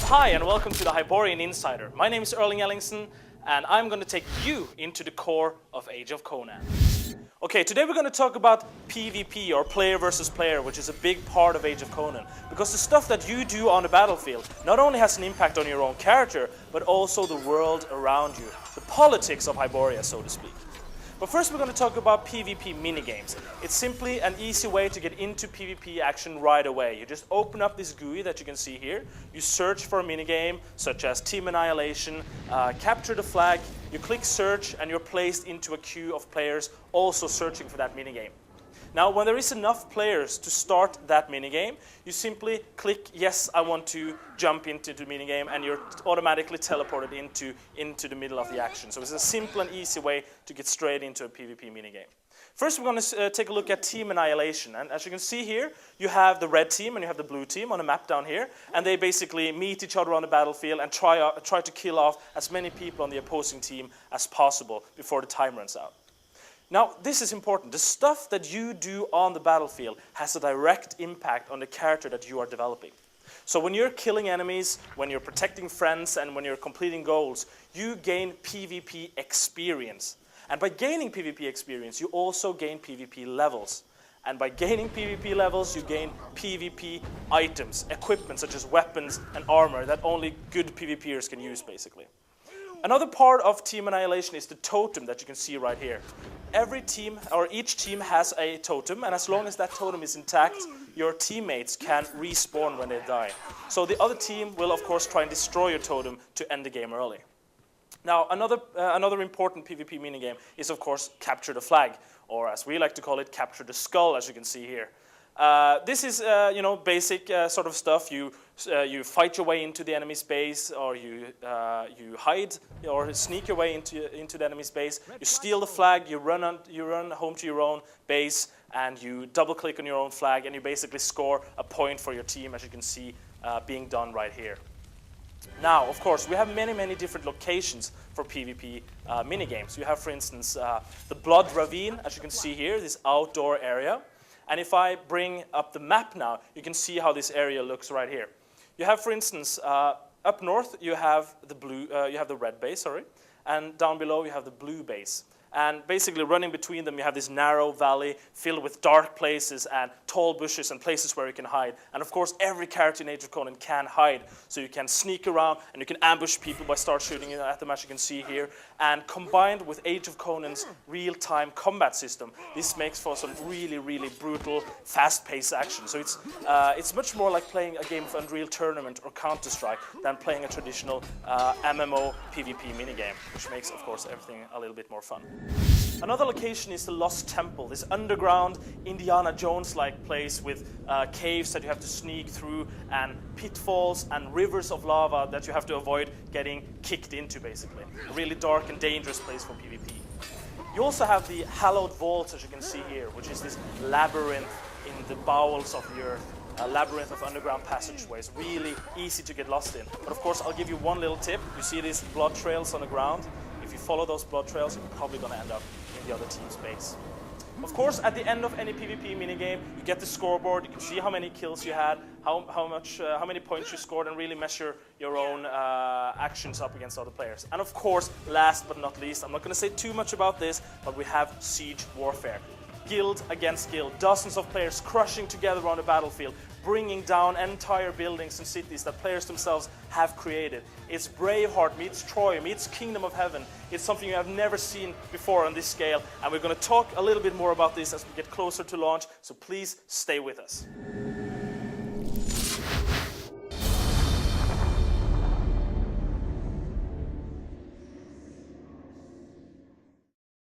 Hi and welcome to the Hyborian Insider. My name is Erling Ellingson and I'm going to take you into the core of Age of Conan. Okay, today we're going to talk about PvP or player versus player, which is a big part of Age of Conan. Because the stuff that you do on the battlefield not only has an impact on your own character, but also the world around you. The politics of Hyboria, so to speak. But first we're going to talk about PvP minigames. It's simply an easy way to get into PvP action right away. You just open up this GUI that you can see here. You search for a minigame such as Team Annihilation, capture the flag, you click search and you're placed into a queue of players also searching for that minigame. Now when there is enough players to start that minigame, you simply click yes, I want to jump into the minigame, and you're automatically teleported into the middle of the action. So it's a simple and easy way to get straight into a PvP minigame. First we're going to take a look at Team Annihilation, and as you can see here, you have the red team and you have the blue team on a map down here, and they basically meet each other on the battlefield and try to kill off as many people on the opposing team as possible before the time runs out. Now, this is important. The stuff that you do on the battlefield has a direct impact on the character that you are developing. So when you're killing enemies, when you're protecting friends, and when you're completing goals, you gain PvP experience. And by gaining PvP experience, you also gain PvP levels. And by gaining PvP levels, you gain PvP items, equipment such as weapons and armor that only good PvPers can use, basically. Another part of Team Annihilation is the totem that you can see right here. Every team, or each team, has a totem, and as long as that totem is intact, your teammates can respawn when they die. So the other team will, of course, try and destroy your totem to end the game early. Now, another important PvP minigame is, of course, capture the flag, or as we like to call it, capture the skull, as you can see here. This is, basic sort of stuff. You fight your way into the enemy's base, or you hide or sneak your way into the enemy's base. You steal the flag. You run home to your own base, and you double-click on your own flag, and you basically score a point for your team, as you can see being done right here. Now, of course, we have many different locations for PvP minigames. You have, for instance, the Blood Ravine, as you can see here, this outdoor area. And if I bring up the map now, you can see how this area looks right here. You have, for instance, up north you have the red base, and down below you have the blue base. And basically running between them, you have this narrow valley filled with dark places and tall bushes and places where you can hide. And of course, every character in Age of Conan can hide. So you can sneak around and you can ambush people by start shooting at them, as you can see here. And combined with Age of Conan's real-time combat system, this makes for some really brutal, fast-paced action. So it's much more like playing a game of Unreal Tournament or Counter-Strike than playing a traditional MMO PvP minigame, which makes, of course, everything a little bit more fun. Another location is the Lost Temple, this underground Indiana Jones-like place with caves that you have to sneak through, and pitfalls and rivers of lava that you have to avoid getting kicked into, basically. A really dark and dangerous place for PvP. You also have the Hallowed Vaults, as you can see here, which is this labyrinth in the bowels of the earth. A labyrinth of underground passageways, really easy to get lost in. But of course, I'll give you one little tip. You see these blood trails on the ground? If you follow those blood trails, you're probably going to end up in the other team's base. Of course, at the end of any PvP minigame, you get the scoreboard. You can see how many kills you had, how many points you scored, and really measure your own actions up against other players. And of course, last but not least, I'm not going to say too much about this, but we have siege warfare. Guild against guild, dozens of players crushing together on the battlefield, bringing down entire buildings and cities that players themselves have created. It's Braveheart meets Troy meets Kingdom of Heaven. It's something you have never seen before on this scale, and we're going to talk a little bit more about this as we get closer to launch, so please stay with us.